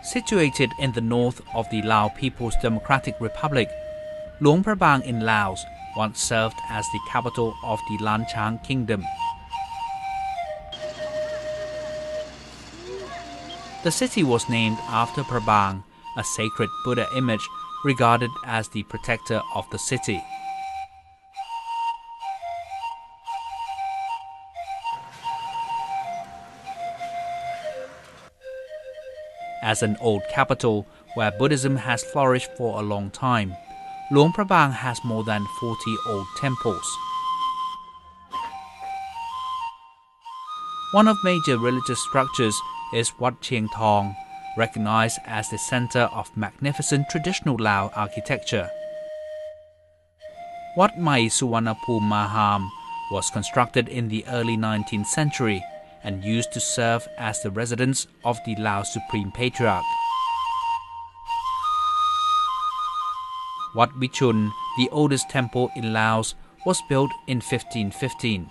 Situated in the north of the Lao People's Democratic Republic, Luang Prabang in Laos once served as the capital of the Lan Chang Kingdom. The city was named after Prabang, a sacred Buddha image regarded as the protector of the city. As an old capital where Buddhism has flourished for a long time, Luang Prabang has more than 40 old temples. One of major religious structures is Wat Chieng Thong, recognized as the center of magnificent traditional Lao architecture. Wat Mai Suvarnapum Maham was constructed in the early 19th century and used to serve as the residence of the Lao Supreme Patriarch. Wat Vichun, the oldest temple in Laos, was built in 1515.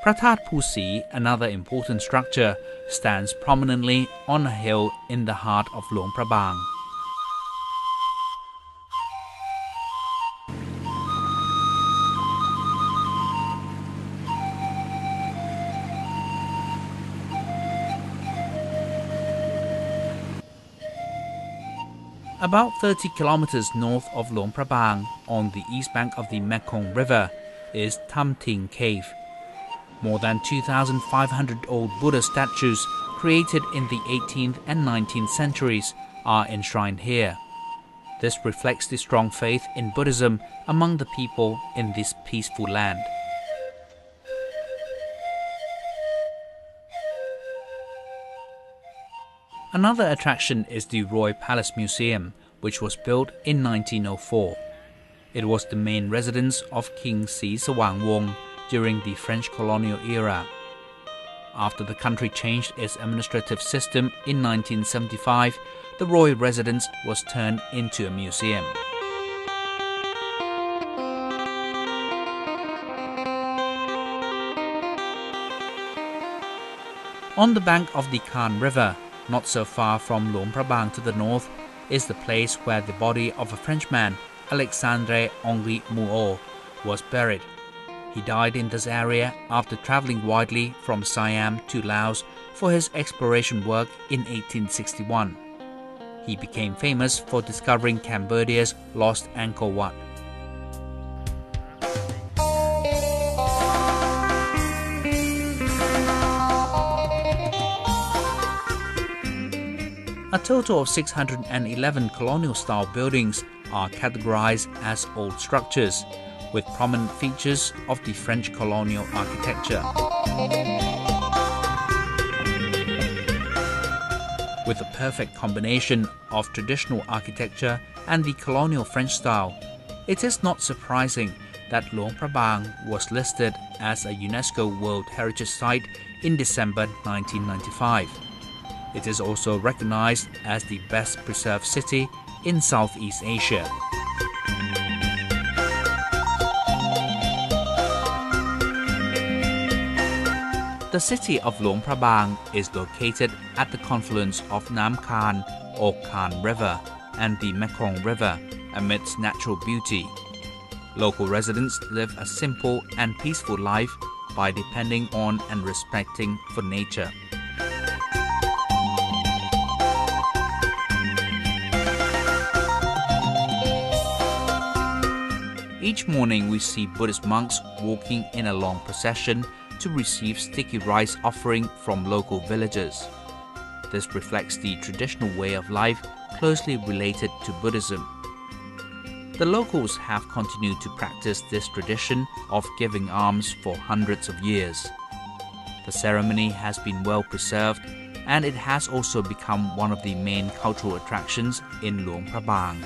Pratat Pusi, another important structure, stands prominently on a hill in the heart of Luang Prabang. About 30 kilometers north of Luang Prabang, on the east bank of the Mekong River, is Tham Ting Cave. More than 2,500 old Buddha statues created in the 18th and 19th centuries are enshrined here. This reflects the strong faith in Buddhism among the people in this peaceful land. Another attraction is the Royal Palace Museum, which was built in 1904. It was the main residence of King Si Sawang Wong during the French colonial era. After the country changed its administrative system in 1975, the royal residence was turned into a museum. On the bank of the Khan River, not so far from Luang Prabang to the north, is the place where the body of a Frenchman, Alexandre Henri Mouot, was buried. He died in this area after traveling widely from Siam to Laos for his exploration work in 1861. He became famous for discovering Cambodia's lost Angkor Wat. A total of 611 colonial-style buildings are categorized as old structures, with prominent features of the French colonial architecture. With a perfect combination of traditional architecture and the colonial French style, it is not surprising that Luang Prabang was listed as a UNESCO World Heritage Site in December 1995. It is also recognized as the best preserved city in Southeast Asia. The city of Luang Prabang is located at the confluence of Nam Khan or Khan River and the Mekong River amidst natural beauty. Local residents live a simple and peaceful life by depending on and respecting for nature. Each morning we see Buddhist monks walking in a long procession to receive sticky rice offering from local villagers. This reflects the traditional way of life closely related to Buddhism. The locals have continued to practice this tradition of giving alms for hundreds of years. The ceremony has been well preserved, and it has also become one of the main cultural attractions in Luang Prabang.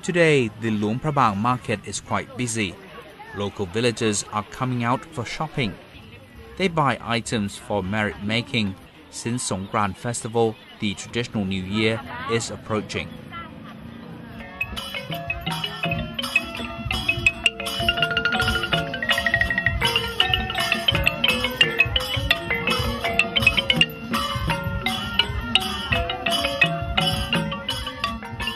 Today, the Luang Prabang market is quite busy. Local villagers are coming out for shopping. They buy items for merit making since Songkran Festival, the traditional New Year, is approaching.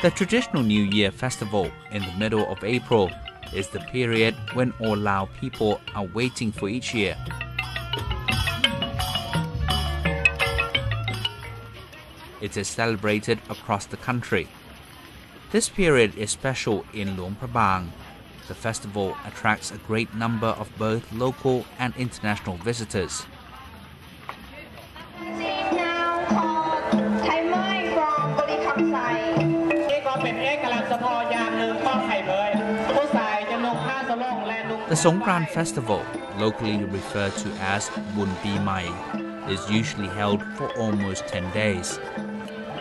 The traditional New Year festival in the middle of April is the period when all Lao people are waiting for each year. It is celebrated across the country. This period is special in Luang Prabang. The festival attracts a great number of both local and international visitors. The Songkran Festival, locally referred to as Bun Pi Mai, is usually held for almost 10 days.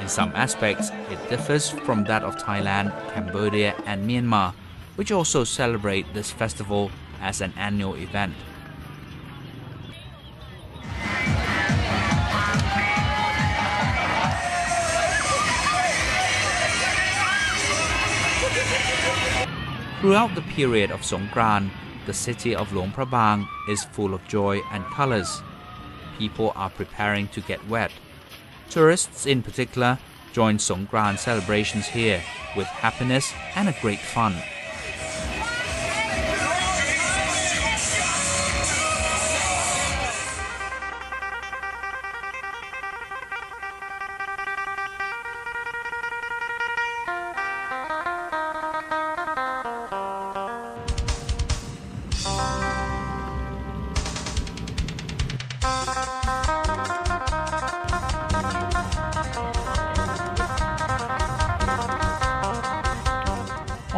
In some aspects, it differs from that of Thailand, Cambodia, and Myanmar, which also celebrate this festival as an annual event. Throughout the period of Songkran, the city of Luang Prabang is full of joy and colors. People are preparing to get wet. Tourists in particular join Songkran celebrations here with happiness and a great fun.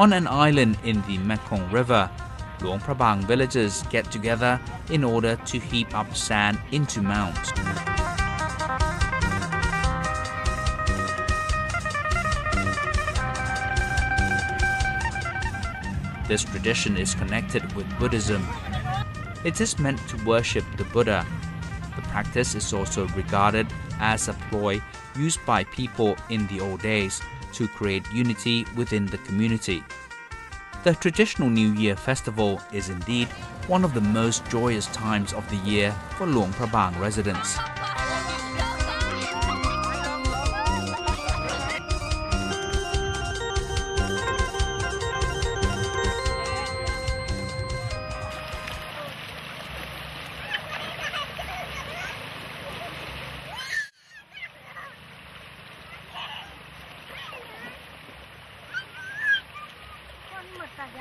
On an island in the Mekong River, Luang Prabang villagers get together in order to heap up sand into mounds. This tradition is connected with Buddhism. It is meant to worship the Buddha. The practice is also regarded as a ploy used by people in the old days to create unity within the community. The traditional New Year festival is indeed one of the most joyous times of the year for Luang Prabang residents.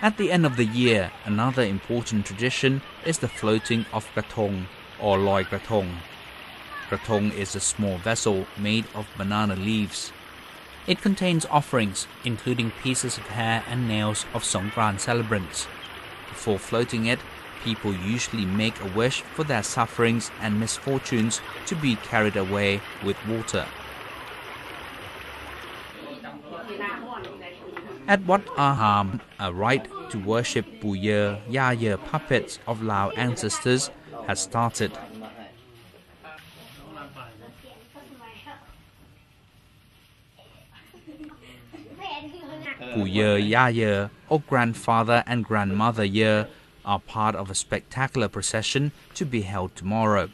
At the end of the year, another important tradition is the floating of Krathong or Loi Krathong. Krathong is a small vessel made of banana leaves. It contains offerings, including pieces of hair and nails of Songkran celebrants. Before floating it, people usually make a wish for their sufferings and misfortunes to be carried away with water. At Wat Aham, a rite to worship Puyer Yayer puppets of Lao ancestors has started. Puyer Yayer, or grandfather and grandmother Yer, are part of a spectacular procession to be held tomorrow.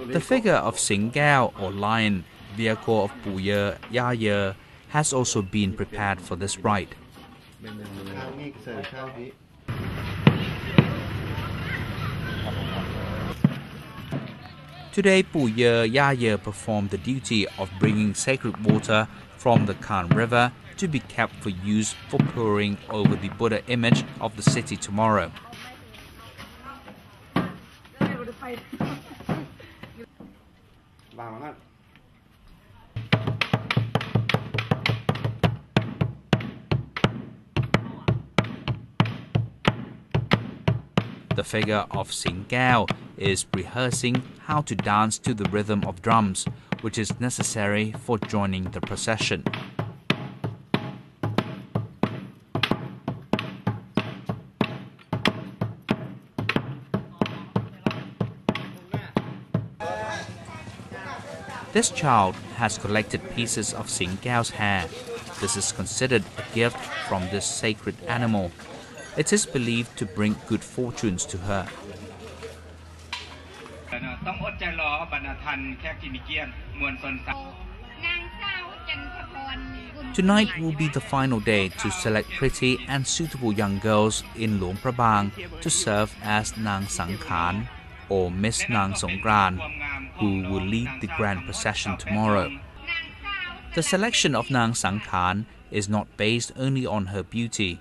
The figure of Singao or lion, vehicle of Puyer Yayer, has also been prepared for this rite. Today, Puyer Yayer performed the duty of bringing sacred water from the Khan River to be kept for use for pouring over the Buddha image of the city tomorrow. The figure of Singao is rehearsing how to dance to the rhythm of drums, which is necessary for joining the procession. This child has collected pieces of Sing Gao's hair. This is considered a gift from this sacred animal. It is believed to bring good fortunes to her. Tonight will be the final day to select pretty and suitable young girls in Luang Prabang to serve as Nang Sangkhan or Miss Nang Songkran, who will lead the grand procession tomorrow. The selection of Nang Sangkhan is not based only on her beauty.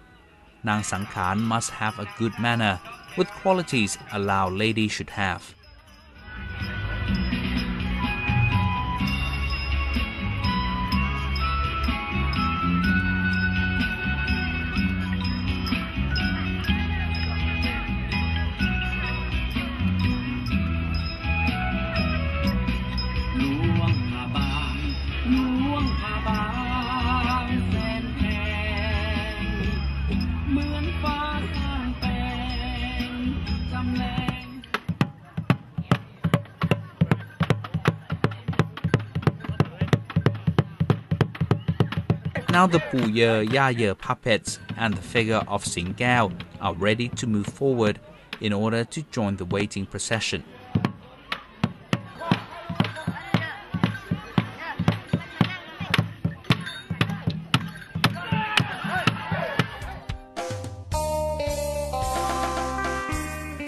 Nang Sangkhan must have a good manner, with qualities a Lao lady should have. Now the Pu Ye Ya Ye puppets and the figure of Sing Gao are ready to move forward in order to join the waiting procession.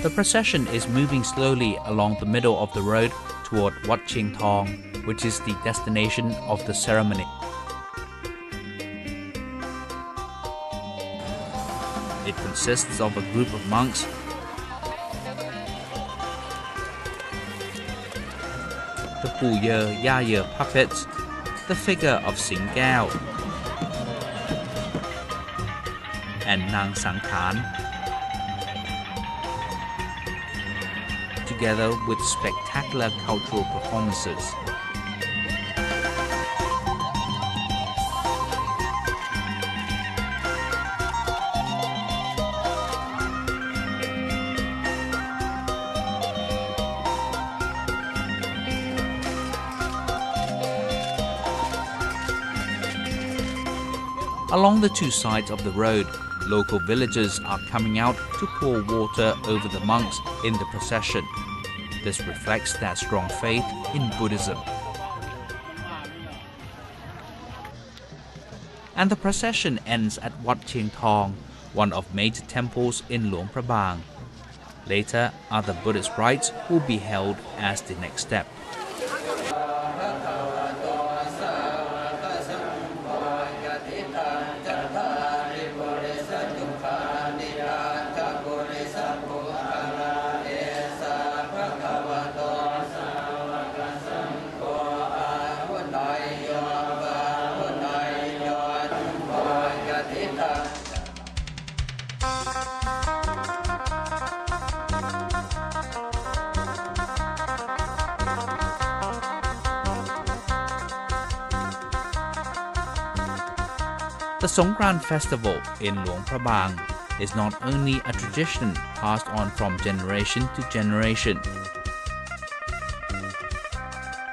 The procession is moving slowly along the middle of the road toward Wat Ching Thong, which is the destination of the ceremony. It consists of a group of monks, the Pu Ye Ya Ye puppets, the figure of Sing Gao, and Nang Sangkhan, together with spectacular cultural performances. Along the two sides of the road, local villagers are coming out to pour water over the monks in the procession. This reflects their strong faith in Buddhism. And the procession ends at Wat Ching Thong, one of major temples in Luang Prabang. Later, other Buddhist rites will be held as the next step. The Songkran festival in Luang Prabang is not only a tradition passed on from generation to generation.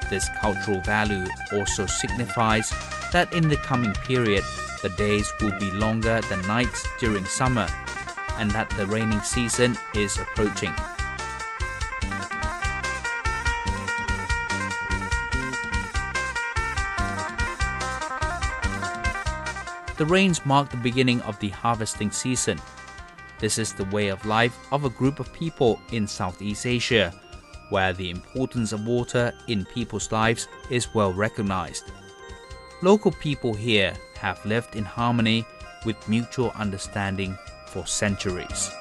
This cultural value also signifies that in the coming period, the days will be longer than nights during summer, and that the raining season is approaching. The rains mark the beginning of the harvesting season. This is the way of life of a group of people in Southeast Asia, where the importance of water in people's lives is well recognized. Local people here have lived in harmony with mutual understanding for centuries.